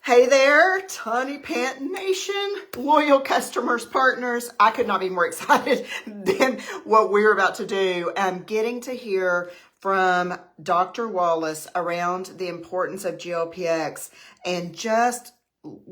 Hey there, Tiny Pant Nation, loyal customers, partners. I could not be more excited than what we're about to do. Getting to hear from Dr. Wallace around the importance of GLPX and just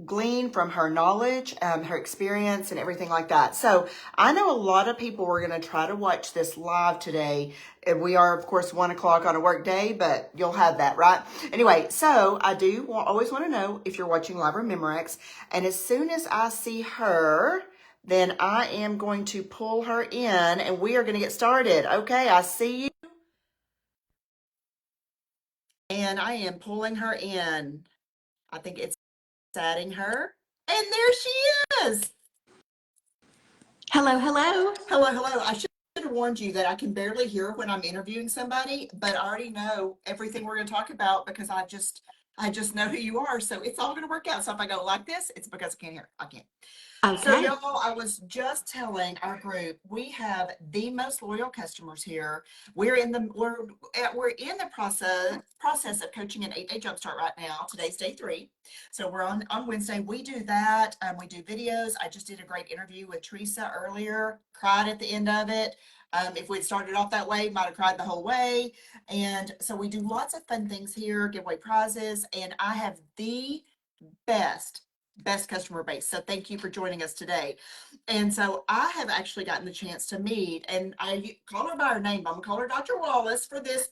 glean from her knowledge, her experience, and everything like that. So I know a lot of people were going to try to watch this live today. And we are, of course, 1 o'clock on a work day, but you'll have that, right? Anyway, so I do always want to know if you're watching live or Memorex. And as soon as I see her, then I am going to pull her in and we are going to get started. Okay, I see you. And I am pulling her in. I think it's adding her. And there she is. Hello, hello. Hello, hello. I should have warned you that I can barely hear when I'm interviewing somebody, but I already know everything we're going to talk about because I just know who you are. So it's all going to work out. So if I go like this, it's because I can't hear. I can't. So Okay. y'all, I was just telling our group we have the most loyal customers here. We're in the process of coaching an 8-day jumpstart right now. Today's day 3, so we're on Wednesday. We do that. We do videos. I just did a great interview with Teresa earlier. Cried at the end of it. If we'd started off that way, might have cried the whole way. And so we do lots of fun things here, give away prizes, and I have the best customer base. So thank you for joining us today. And so I have actually gotten the chance to meet, and I call her by her name. I'm gonna call her Dr. Wallace for this.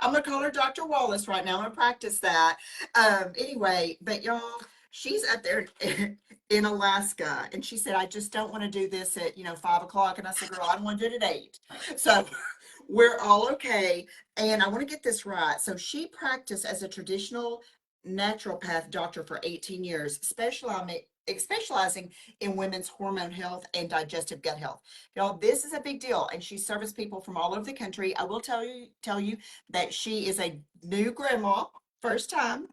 I'm gonna call her Dr. Wallace right now. I'm gonna practice that. Anyway, but y'all, she's up there in Alaska, and she said, I just don't want to do this at 5 o'clock. And I said, girl, I don't want to do it at 8. So we're all okay. And I want to get this right. So she practiced as a traditional naturopath doctor for 18 years, specializing in women's hormone health and digestive gut health. Y'all, this is a big deal, and she serviced people from all over the country. I will tell you that she is a new grandma, first time.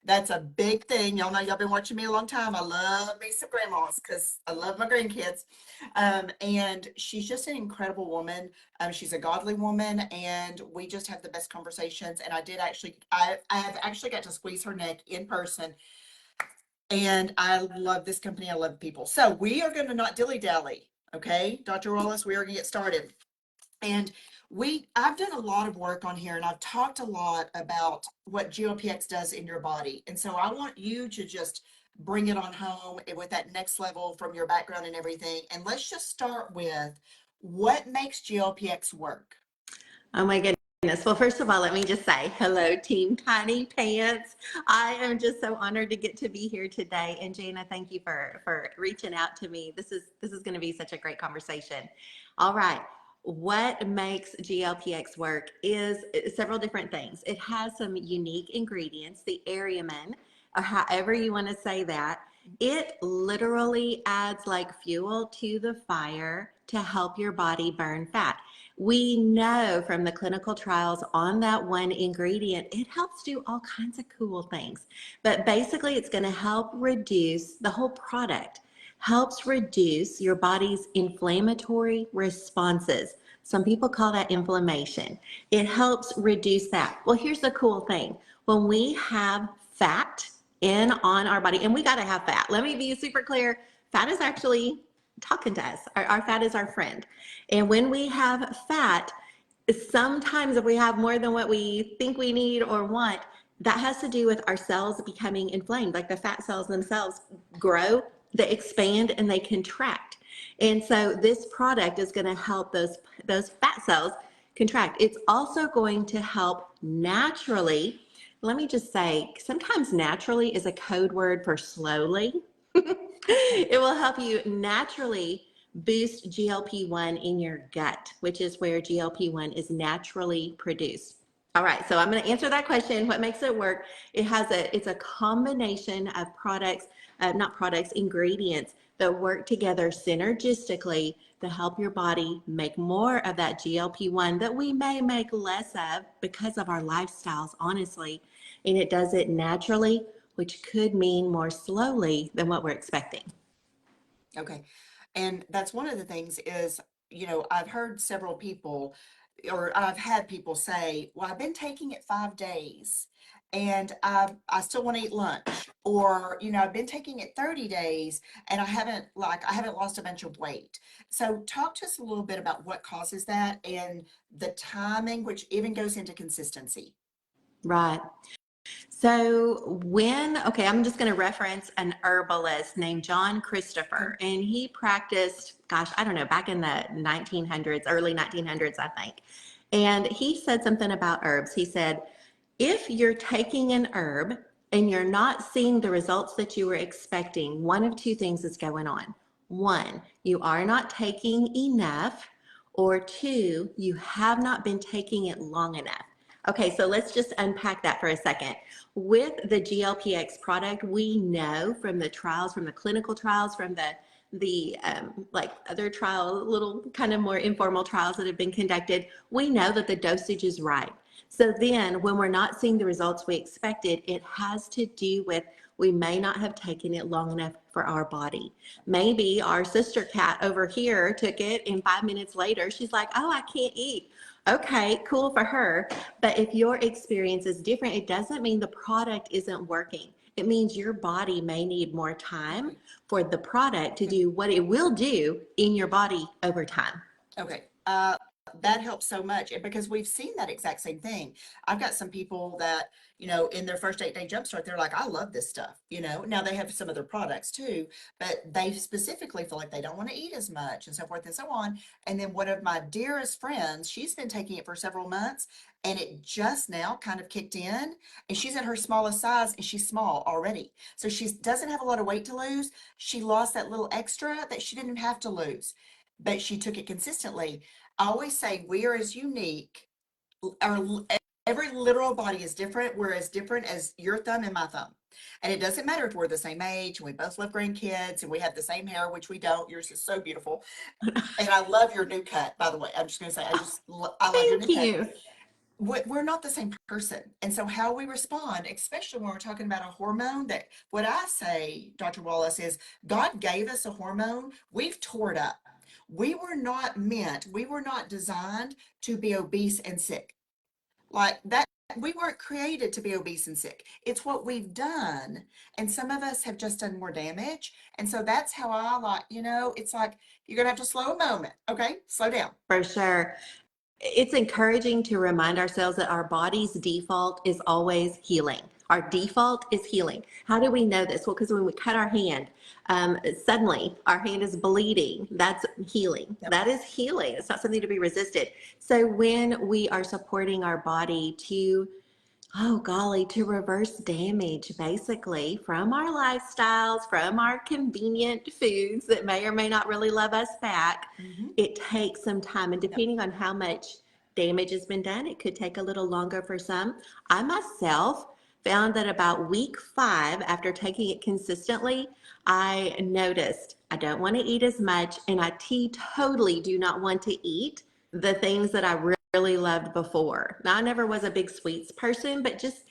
That's a big thing. Y'all know y'all been watching me a long time. I love me some grandmas because I love my grandkids. And she's just an incredible woman. She's a godly woman, and we just have the best conversations. And I have actually got to squeeze her neck in person. And I love this company. I love people. So we are going to not dilly dally. Okay, Dr. Wallace, we are going to get started. And I've done a lot of work on here, and I've talked a lot about what GLPX does in your body. And so I want you to just bring it on home with that next level from your background and everything. And let's just start with what makes GLPX work. Oh my goodness. Well, first of all, let me just say hello, Team Tiny Pants. I am just so honored to get to be here today. And Jana, thank you for reaching out to me. This is going to be such a great conversation. All right. What makes GLPX work is several different things. It has some unique ingredients, the Ariamin, or however you want to say that. It literally adds like fuel to the fire to help your body burn fat. We know from the clinical trials on that one ingredient, it helps do all kinds of cool things. But basically, it's going to help reduce the whole product, helps reduce your body's inflammatory responses. Some people call that inflammation. It helps reduce that. Well, here's the cool thing. When we have fat in on our body, and we got to have fat. Let me be super clear. Fat is actually talking to us. Our fat is our friend. And when we have fat, sometimes if we have more than what we think we need or want, that has to do with our cells becoming inflamed. Like the fat cells themselves grow, they expand, and they contract. And so this product is going to help those fat cells contract. It's also going to help naturally. Let me just say, sometimes naturally is a code word for slowly. It will help you naturally boost GLP-1 in your gut, which is where GLP-1 is naturally produced. All right, so I'm going to answer that question. What makes it work? It's a combination of ingredients that work together synergistically to help your body make more of that GLP-1 that we may make less of because of our lifestyles, honestly. And it does it naturally, which could mean more slowly than what we're expecting. Okay. And that's one of the things is, I've heard several people, or I've had people say, well, I've been taking it 5 days and I still want to eat lunch, or I've been taking it 30 days and I haven't lost a bunch of weight. So talk to us a little bit about what causes that and the timing, which even goes into consistency. Right. So okay, I'm just going to reference an herbalist named John Okay. Christopher, and he practiced, gosh, I don't know, back in the 1900s, early 1900s, I think. And he said something about herbs. He said, if you're taking an herb and you're not seeing the results that you were expecting, one of two things is going on. One, you are not taking enough, or two, you have not been taking it long enough. Okay, so let's just unpack that for a second. With the GLPX product, we know from the trials, from the clinical trials, from the like other trial, little kind of more informal trials that have been conducted, we know that the dosage is right. So then when we're not seeing the results we expected, it has to do with we may not have taken it long enough for our body. Maybe our sister cat over here took it and 5 minutes later, she's like, oh, I can't eat. Okay, cool for her. But if your experience is different, it doesn't mean the product isn't working. It means your body may need more time for the product to do what it will do in your body over time. Okay. That helps so much, and because we've seen that exact same thing. I've got some people that, in their first 8-day jumpstart, they're like, I love this stuff. Now they have some other products too, but they specifically feel like they don't want to eat as much and so forth and so on. And then one of my dearest friends, she's been taking it for several months and it just now kind of kicked in, and she's at her smallest size and she's small already. So she doesn't have a lot of weight to lose. She lost that little extra that she didn't have to lose, but she took it consistently. I always say we are as unique, our every literal body is different. We're as different as your thumb and my thumb. And it doesn't matter if we're the same age and we both love grandkids and we have the same hair, which we don't. Yours is so beautiful. And I love your new cut, by the way. I'm just going to say, I love your new Thank cut. you. We're not the same person. And so how we respond, especially when we're talking about a hormone, that what I say, Dr. Wallace, is God gave us a hormone. We've tore it up. We were not designed to be obese and sick. Like that, we weren't created to be obese and sick. It's what we've done. And some of us have just done more damage. And so that's how I like, it's like you're going to have to slow a moment. Okay. Slow down. For sure. It's encouraging to remind ourselves that our body's default is always healing. Our default is healing. How do we know this? Well, because when we cut our hand, suddenly our hand is bleeding. That's healing. Yep. That is healing. It's not something to be resisted. So when we are supporting our body to, oh golly, to reverse damage basically from our lifestyles, from our convenient foods that may or may not really love us back, it takes some time. And depending on how much damage has been done, it could take a little longer for some. I myself found that about week 5, after taking it consistently, I noticed I don't want to eat as much, and I totally do not want to eat the things that I really loved before. Now, I never was a big sweets person, but just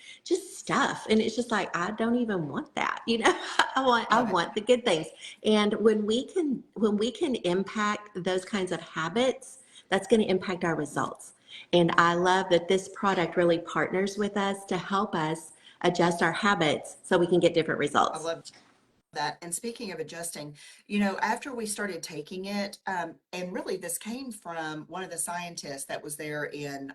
stuff. And it's just like, I don't even want that. I want the good things. And when we can impact those kinds of habits, that's going to impact our results. And I love that this product really partners with us to help us adjust our habits so we can get different results. I love that. And speaking of adjusting, after we started taking it, and really this came from one of the scientists that was there in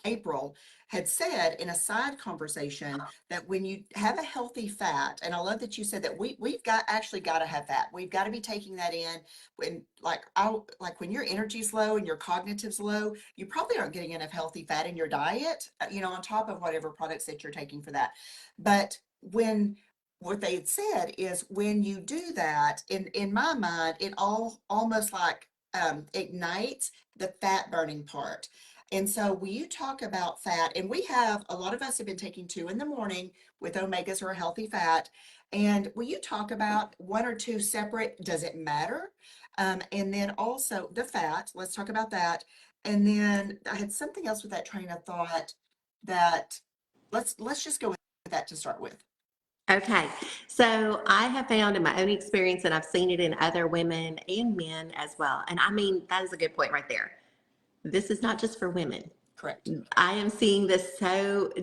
April, had said in a side conversation that when you have a healthy fat, and I love that you said that we've got to have fat. We've got to be taking that in when like when your energy's low and your cognitive's low, you probably aren't getting enough healthy fat in your diet, on top of whatever products that you're taking for that. But what they had said is when you do that, in my mind, it almost like ignites the fat burning part. And so when you talk about fat, and a lot of us have been taking 2 in the morning with omegas or a healthy fat. And when you talk about 1 or 2 separate, does it matter? And then also the fat, let's talk about that. And then I had something else with that train of thought that let's just go with that to start with. Okay, so I have found in my own experience, and I've seen it in other women and men as well. And I mean, that is a good point right there. This is not just for women. Correct. I am seeing this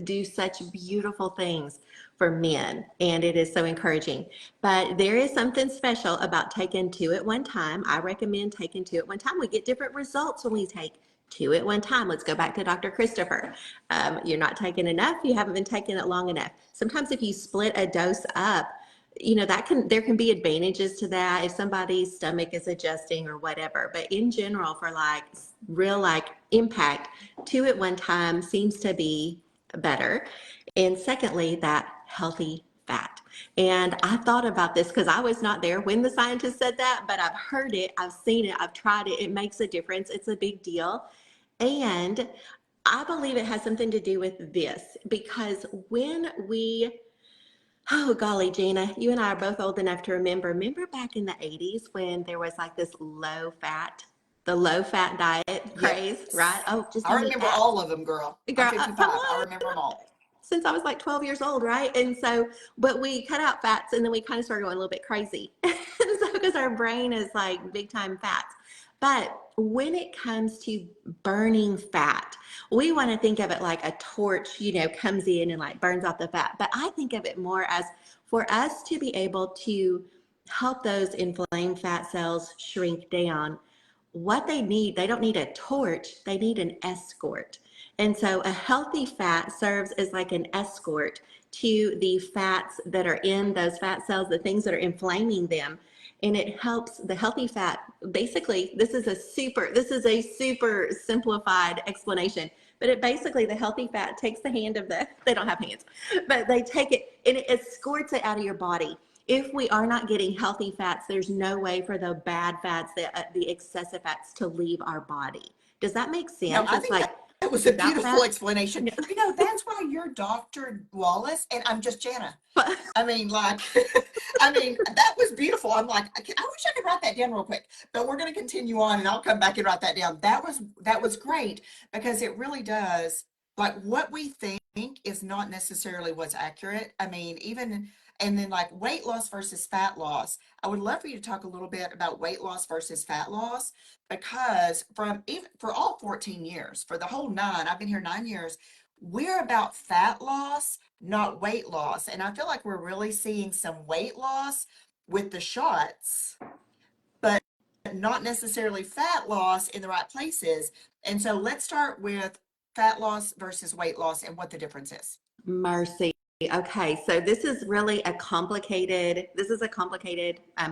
do such beautiful things for men, and it is so encouraging. But there is something special about taking two at one time. I recommend taking two at one time. We get different results when we take two at one time. Let's go back to Dr. Christopher. You're not taking enough. You haven't been taking it long enough. Sometimes if you split a dose up, there can be advantages to that if somebody's stomach is adjusting or whatever. But in general, for like real like impact, two at one time seems to be better. And secondly, that healthy fat. And I thought about this because I was not there when the scientist said that, but I've heard it, I've seen it, I've tried it. It makes a difference. It's a big deal. And I believe it has something to do with this, because when we oh, golly, Gina, you and I are both old enough to remember back in the 80s when there was like this the low fat diet craze, Yes. right? Oh, just I eat remember apps. all of them, girl. Girl, I'm 55. come I on. remember them all. Since I was like 12 years old, right? And so, but we cut out fats and then we kind of started going a little bit crazy. So, because our brain is like big time fats. But when it comes to burning fat, we want to think of it like a torch, comes in and like burns off the fat. But I think of it more as for us to be able to help those inflamed fat cells shrink down. What they don't need a torch, they need an escort. And so a healthy fat serves as like an escort to the fats that are in those fat cells, the things that are inflaming them. And it helps the healthy fat. Basically, this is a super simplified explanation, but the healthy fat takes the hand of they don't have hands, but they take it and it escorts it out of your body. If we are not getting healthy fats, there's no way for the bad fats, the excessive fats to leave our body. Does that make sense? No, I It's think like that was a without beautiful fat. explanation. That's why you're Dr. Wallace and I'm just Jana. But I mean, like, that was beautiful. I'm like, I wish I could write that down real quick, but we're going to continue on and I'll come back and write that down. That was great because it really does, like, what we think is not necessarily what's accurate. I mean, and then like weight loss versus fat loss. I would love for you to talk a little bit about weight loss versus fat loss because for all 14 years, for the whole 9, I've been here 9 years, we're about fat loss, not weight loss. And I feel like we're really seeing some weight loss with the shots, but not necessarily fat loss in the right places. And so let's start with fat loss versus weight loss and what the difference is. mercy. Okay, so this is a complicated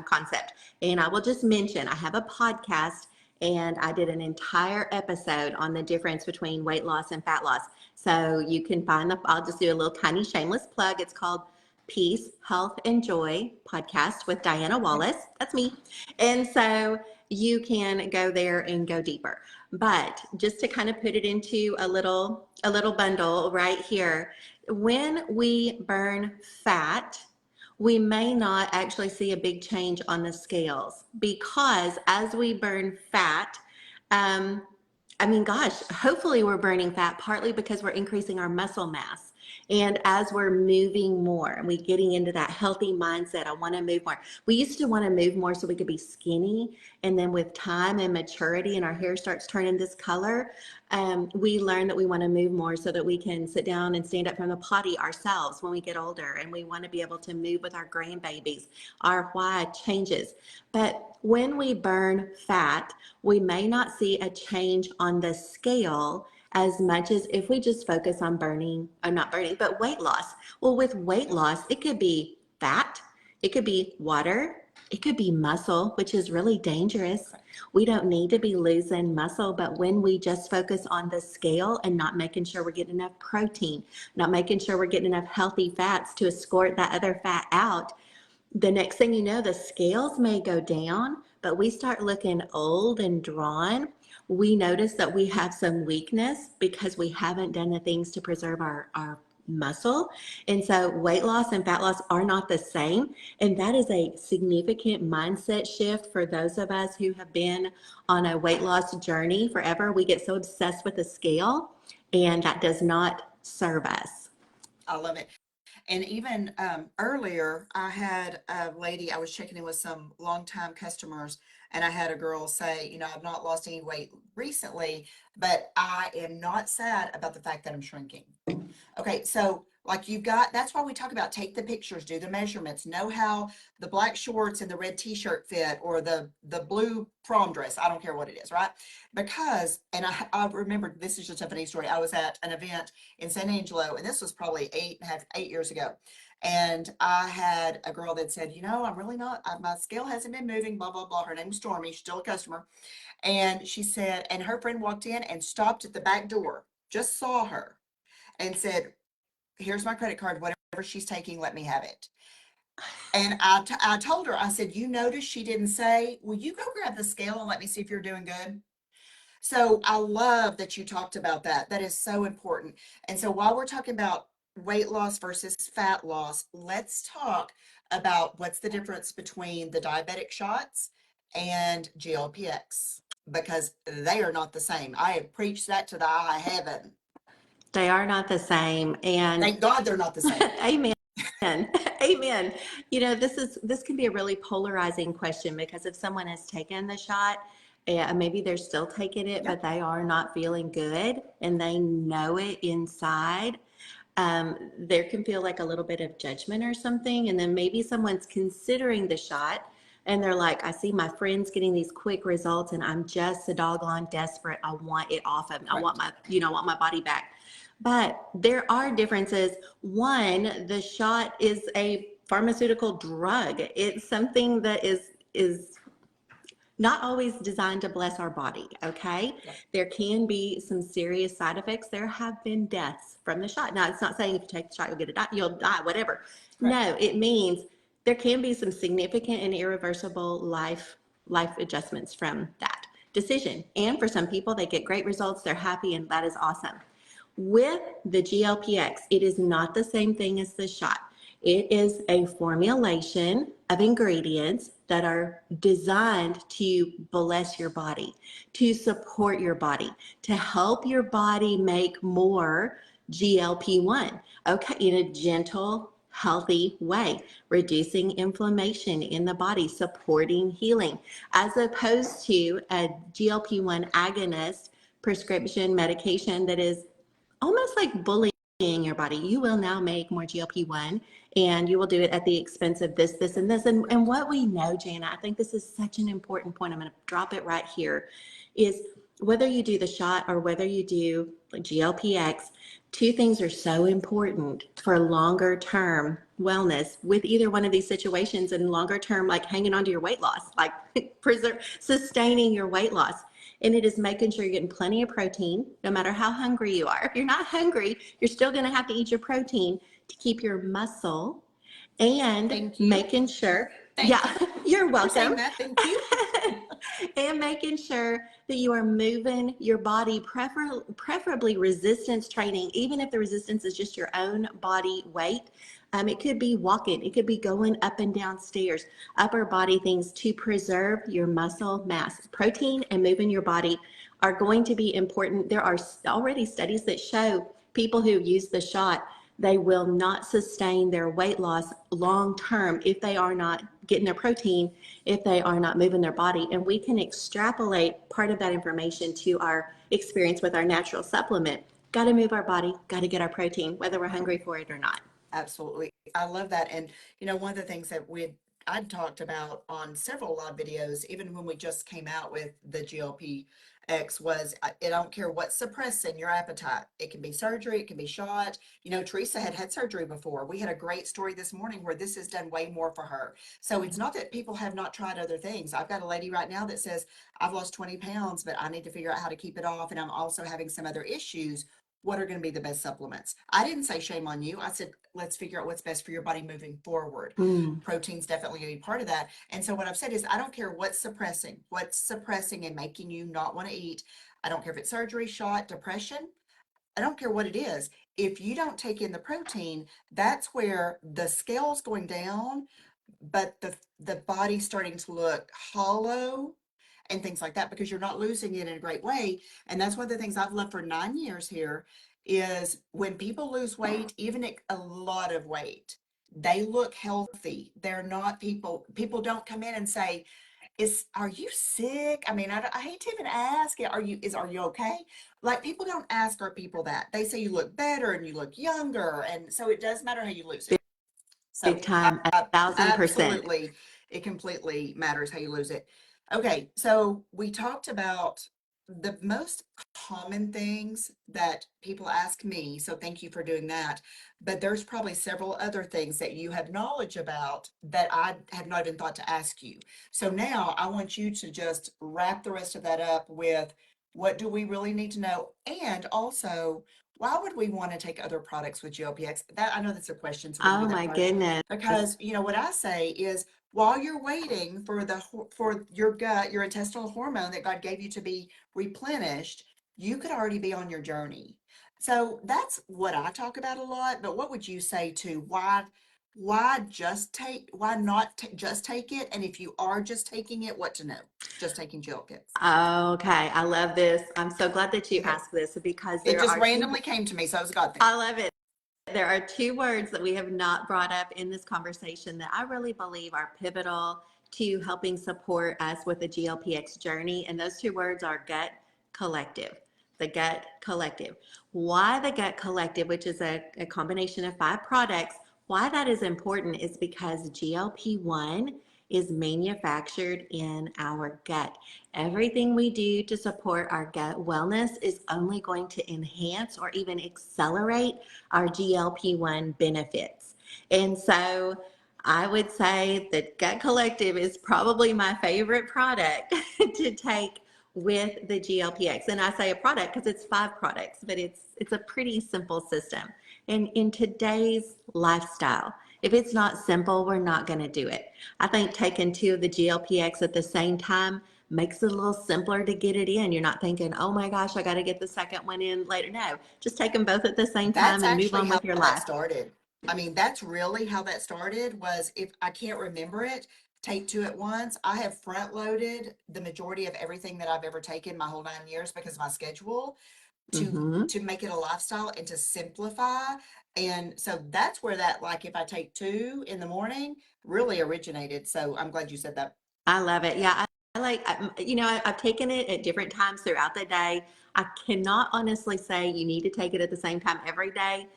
concept. And I will just mention, I have a podcast and I did an entire episode on the difference between weight loss and fat loss. So you can I'll just do a little tiny shameless plug. It's called Peace, Health, and Joy podcast with Diana Wallace. That's me. And so you can go there and go deeper. But just to kind of put it into a little bundle right here, when we burn fat, we may not actually see a big change on the scales because as we burn fat, hopefully we're burning fat partly because we're increasing our muscle mass. And as we're moving more and we're getting into that healthy mindset, I want to move more. We used to want to move more so we could be skinny. And then with time and maturity and our hair starts turning this color, we learn that we want to move more so that we can sit down and stand up from the potty ourselves when we get older. And we want to be able to move with our grandbabies. Our why changes. But when we burn fat, we may not see a change on the scale as much as if we just focus on not burning, but weight loss. Well, with weight loss, it could be fat, it could be water, it could be muscle, which is really dangerous. We don't need to be losing muscle, but when we just focus on the scale and not making sure we're getting enough protein, not making sure we're getting enough healthy fats to escort that other fat out, the next thing you know, the scales may go down, but we start looking old and drawn. We notice that we have some weakness because we haven't done the things to preserve our muscle. And so weight loss and fat loss are not the same. And that is a significant mindset shift for those of us who have been on a weight loss journey forever. We get so obsessed with the scale, and that does not serve us. I love it. And even earlier, I had a lady, I was checking in with some longtime customers, and I had a girl say, I've not lost any weight recently, but I am not sad about the fact that I'm shrinking. Okay, so like that's why we talk about take the pictures, do the measurements, know how the black shorts and the red t-shirt fit, or the blue prom dress. I don't care what it is, right? Because, and I remember, this is just a funny story. I was at an event in San Angelo, and this was probably 8 years ago. And I had a girl that said, I'm really not, my scale hasn't been moving, blah, blah, blah. Her name was Stormy. She's still a customer. And she said, and her friend walked in and stopped at the back door, just saw her and said, here's my credit card, whatever she's taking, let me have it. And I told her, I said, you notice she didn't say, will you go grab the scale and let me see if you're doing good? So I love that you talked about that. That is so important. And so while we're talking about weight loss versus fat loss, let's talk about what's the difference between the diabetic shots and GLPX, because they are not the same. I have preached that to the high heaven. They are not the same. And Thank God they're not the same. amen. Amen. This can be a really polarizing question, because if someone has taken the shot, maybe they're still taking it, but they are not feeling good and they know it inside. There can feel like a little bit of judgment or something. And then maybe someone's considering the shot and they're like, I see my friends getting these quick results and I'm just a doggone desperate. I want it off of me. I want my body back. But there are differences. One, the shot is a pharmaceutical drug. It's something that is not always designed to bless our body, okay? Yep. There can be some serious side effects. There have been deaths from the shot. Now, it's not saying if you take the shot, you'll die, whatever. Right. No, it means there can be some significant and irreversible life adjustments from that decision. And for some people, they get great results, they're happy, and that is awesome. With the GLPX, it is not the same thing as the shot. It is a formulation of ingredients that are designed to bless your body, to support your body, to help your body make more GLP-1, okay, in a gentle, healthy way, reducing inflammation in the body, supporting healing, as opposed to a GLP-1 agonist prescription medication that is almost like bullying your body. You will now make more GLP-1 and you will do it at the expense of this, this, and this. And what we know, Jana, I think this is such an important point. I'm going to drop it right here, is whether you do the shot or whether you do GLP-X, two things are so important for longer term wellness with either one of these situations, and longer term, like hanging on to your weight loss, like sustaining your weight loss. And it is making sure you're getting plenty of protein, no matter how hungry you are. If you're not hungry, you're still going to have to eat your protein to keep your muscle, and making sure, you're welcome. Thank you. And making sure that you are moving your body, preferably resistance training, even if the resistance is just your own body weight. It could be walking, it could be going up and down stairs, upper body things to preserve your muscle mass. Protein and moving your body are going to be important. There are already studies that show people who use the shot, they will not sustain their weight loss long term if they are not getting their protein, if they are not moving their body. And we can extrapolate part of that information to our experience with our natural supplement. Got to move our body, got to get our protein, whether we're hungry for it or not. Absolutely. I love that. And, one of the things that I'd talked about on several live videos, even when we just came out with the GLP-X, was I don't care what's suppressing your appetite. It can be surgery, it can be shot. Teresa had surgery before. We had a great story this morning where this has done way more for her. So it's not that people have not tried other things. I've got a lady right now that says, I've lost 20 pounds, but I need to figure out how to keep it off. And I'm also having some other issues. What are going to be the best supplements? I didn't say shame on you. I said, let's figure out what's best for your body moving forward. Protein's definitely going to be part of that. And so what I've said is, I don't care what's suppressing and making you not want to eat. I don't care if it's surgery, shot, depression. I don't care what it is. If you don't take in the protein, that's where the scale's going down, but the body's starting to look hollow and things like that, because you're not losing it in a great way. And that's one of the things I've loved for 9 years here is when people lose weight, even a lot of weight, they look healthy. They're not people don't come in and say, are you sick? I mean, I hate to even ask, are you okay? Like, people don't ask our people that. They say you look better and you look younger. And so it does matter how you lose it. So Big time, 1,000%. absolutely, it completely matters how you lose it. Okay, so we talked about the most common things that people ask me, so thank you for doing that. But there's probably several other things that you have knowledge about that I have not even thought to ask you. So now I want you to just wrap the rest of that up with, what do we really need to know? And also, why would we want to take other products with GLPX? That, I know that's a question, so we can Oh do my that first. goodness. Because, what I say is, while you're waiting for your gut, your intestinal hormone that God gave you to be replenished, you could already be on your journey. So that's what I talk about a lot. But what would you say to why not just take it? And if you are just taking it, what to know? Just taking GLPX. Okay, I love this. I'm so glad that you Okay. asked this because It there just are randomly came to me, so it was a God thing. I love it. There are two words that we have not brought up in this conversation that I really believe are pivotal to helping support us with the GLPX journey. And those two words are gut collective. The gut collective. Why the gut collective, which is a combination of 5 products, why that is important is because GLP-1 is manufactured in our gut. Everything we do to support our gut wellness is only going to enhance or even accelerate our GLP-1 benefits. And so I would say that Gut Collective is probably my favorite product to take with the GLPX. And I say a product because it's 5 products, but it's a pretty simple system. And in today's lifestyle, if it's not simple, we're not going to do it. I think taking 2 of the GLPX at the same time makes it a little simpler to get it in. You're not thinking, oh my gosh, I got to get the second one in later. No, just take them both at the same time That's and move actually on how with your that life. started. I mean, that's really how that started. Was, if I can't remember it, take 2 at once. I have front loaded the majority of everything that I've ever taken my whole 9 years because of my schedule to make it a lifestyle and to simplify. And so that's where that, like, if I take 2 in the morning, really originated. So I'm glad you said that. I love it. Yeah, I like, I've taken it at different times throughout the day. I cannot honestly say you need to take it at the same time every day.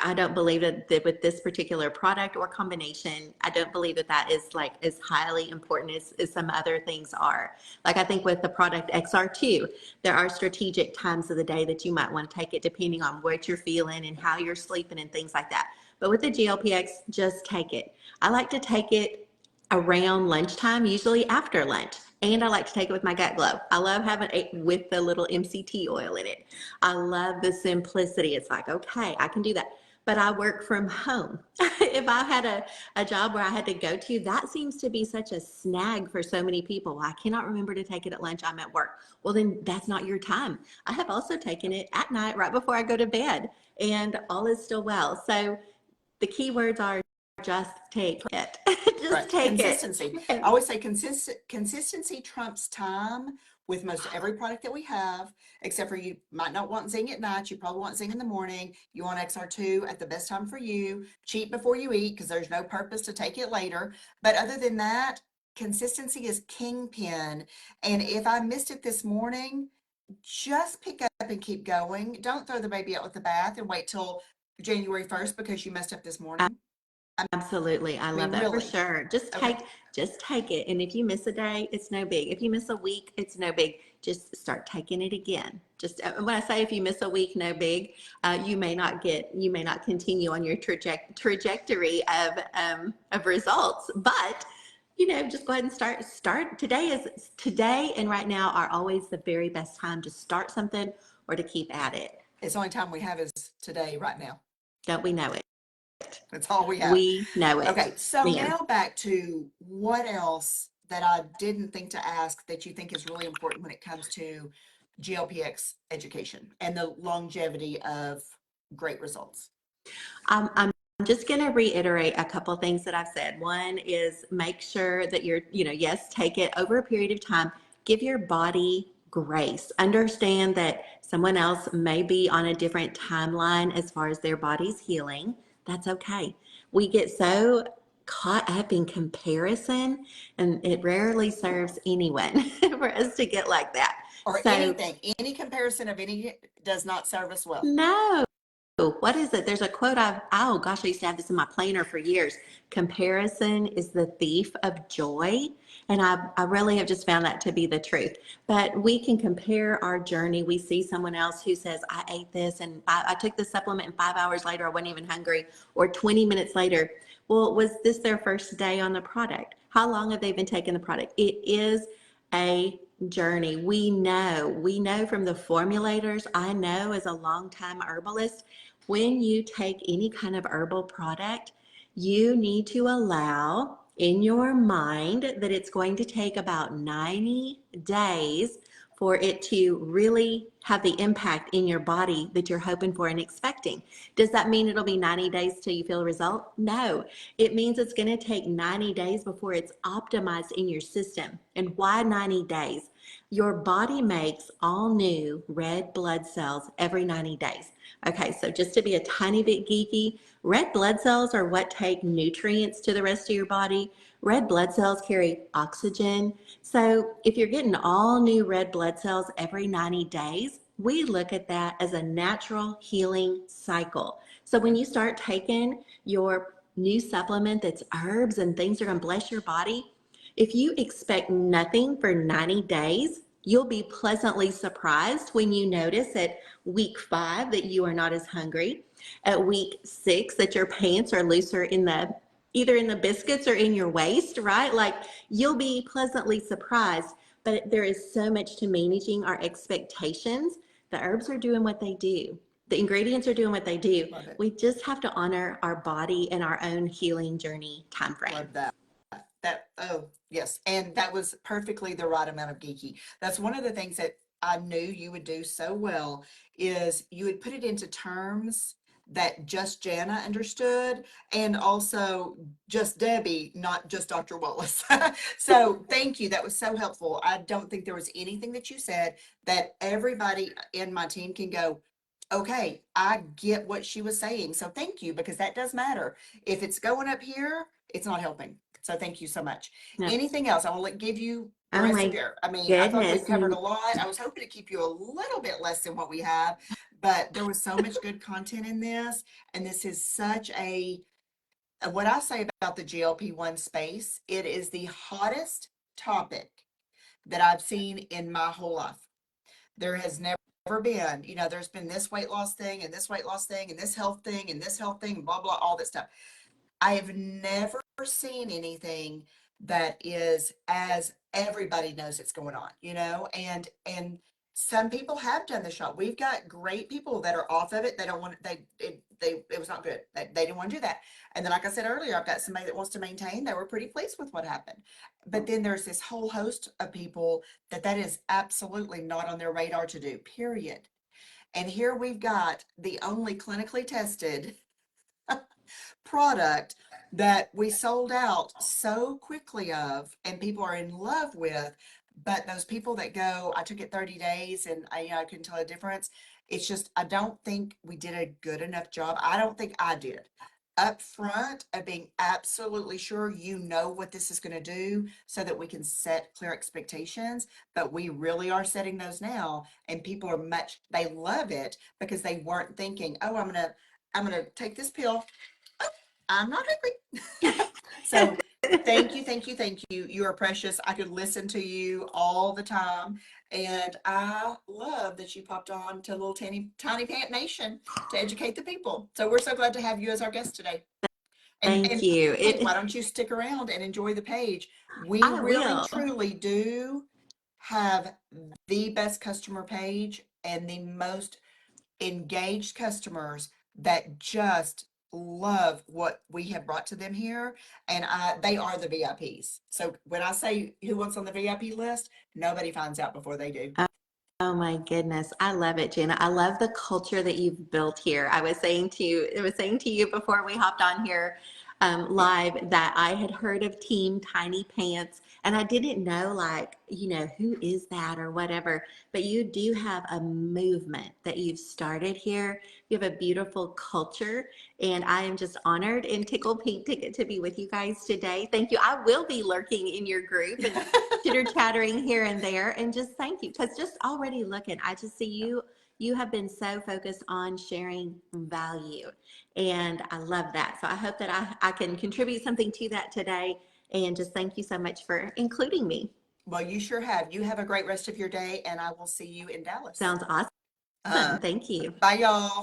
I don't believe that with this particular product or combination, I don't believe that is like as highly important as some other things are. Like, I think with the product XR2, there are strategic times of the day that you might want to take it depending on what you're feeling and how you're sleeping and things like that. But with the GLPX, just take it. I like to take it around lunchtime, usually after lunch. And I like to take it with my Gut Glow. I love having it with the little MCT oil in it. I love the simplicity. It's like, okay, I can do that. But I work from home. If I had a job where I had to go to, that seems to be such a snag for so many people. I cannot remember to take it at lunch. I'm at work. Well, then that's not your time. I have also taken it at night right before I go to bed, and all is still well. So the key words are just take it. Just Right. take Consistency. I it. always say consistency trumps time with most every product that we have, except for, you might not want Zing at night. You probably want Zing in the morning. You want XR2 at the best time for you. Cheat before you eat, because there's no purpose to take it later. But other than that, consistency is kingpin. And if I missed it this morning, just pick up and keep going. Don't throw the baby out with the bath and wait till January 1st because you messed up this morning. Absolutely. I I love mean, that for really. sure. Okay. Just take it. And if you miss a day, it's no big. If you miss a week, it's no big. Just start taking it again. Just when I say if you miss a week, no big, you may not continue on your trajectory of results, but just go ahead and start. Today and right now are always the very best time to start something or to keep at it. It's the only time we have is today, right now. Don't we know it? That's all we have. We know it. Okay, so Man. now back to what else that I didn't think to ask that you think is really important when it comes to GLPX education and the longevity of great results. I'm just going to reiterate a couple things that I've said. One is make sure that yes, take it over a period of time. Give your body grace. Understand that someone else may be on a different timeline as far as their body's healing. That's okay. We get so caught up in comparison, and it rarely serves anyone for us to get like that. Or So, anything, any comparison of any does not serve us well. no. What is it? There's a quote oh gosh, I used to have this in my planner for years. Comparison is the thief of joy. And I really have just found that to be the truth. But we can compare our journey. We see someone else who says, I ate this and I took the supplement and 5 hours later, I wasn't even hungry, or 20 minutes later. Well, was this their first day on the product? How long have they been taking the product? It is a journey. We know from the formulators. I know as a longtime herbalist, when you take any kind of herbal product, you need to allow in your mind that it's going to take about 90 days for it to really have the impact in your body that you're hoping for and expecting. Does that mean it'll be 90 days till you feel a result? No. It means it's going to take 90 days before it's optimized in your system. And why 90 days? Your body makes all new red blood cells every 90 days. Okay, so just to be a tiny bit geeky, red blood cells are what take nutrients to the rest of your body. Red blood cells carry oxygen. So if you're getting all new red blood cells every 90 days, we look at that as a natural healing cycle. So when you start taking your new supplement that's herbs and things that are going to bless your body, if you expect nothing for 90 days, you'll be pleasantly surprised when you notice at week 5 that you are not as hungry. At week 6 that your pants are looser either in the biscuits or in your waist, right? Like you'll be pleasantly surprised. But there is so much to managing our expectations. The herbs are doing what they do. The ingredients are doing what they do. We just have to honor our body and our own healing journey time frame. Love that. Oh, yes. And that was perfectly the right amount of geeky. That's one of the things that I knew you would do so well is you would put it into terms that just Jana understood, and also just Debbie, not just Dr. Wallace. So thank you. That was so helpful. I don't think there was anything that you said that everybody in my team can go, okay, I get what she was saying. So thank you, because that does matter. If it's going up here, it's not helping. So thank you so much. No. Anything else? I will give you the Oh rest my of your, I goodness. thought we covered a lot. I was hoping to keep you a little bit less than what we have, but there was so much good content in this. And this is such what I say about the GLP-1 space, it is the hottest topic that I've seen in my whole life. There has never been, there's been this weight loss thing and this weight loss thing and this health thing and this health thing, blah, blah, all that stuff. I have never seen anything that is as everybody knows it's going on, and some people have done the shot. We've got great people that are off of it. They don't want it was not good. They didn't want to do that. And then, like I said earlier, I've got somebody that wants to maintain. They were pretty pleased with what happened. But then there's this whole host of people that is absolutely not on their radar to do, period. And here we've got the only clinically tested product that we sold out so quickly of, and people are in love with. But those people that go, I took it 30 days and I couldn't tell a difference. It's just, I don't think we did a good enough job. I don't think I did up front of being absolutely sure what this is going to do, so that we can set clear expectations. But we really are setting those now, and people are they love it because they weren't thinking, oh, I'm gonna take this pill. Oh, I'm not hungry. So thank you. You are precious. I could listen to you all the time. And I love that you popped on to Little Tiny Pant Nation to educate the people. So we're so glad to have you as our guest today. Thank you. Hey, why don't you stick around and enjoy the page? We I really, will. truly do have the best customer page and the most engaged customers that just love what we have brought to them here, and they are the VIPs. So when I say who wants on the VIP list, nobody finds out before they do. Oh my goodness. I love it, Jana. I love the culture that you've built here. I was saying to you before we hopped on here live that I had heard of Team Tiny Pants And I didn't know, like, you know, who is that or whatever, but you do have a movement that you've started here. You have a beautiful culture, and I am just honored and tickled pink to get to be with you guys today. Thank you. I will be lurking in your group and chitter chattering here and there, and just thank you, because just already looking, I just see you have been so focused on sharing value, and I love that. So I hope that I can contribute something to that today, and just thank you so much for including me. Well, you sure have. You have a great rest of your day, and I will see you in Dallas. Sounds awesome. Uh, Thank you. Bye, y'all.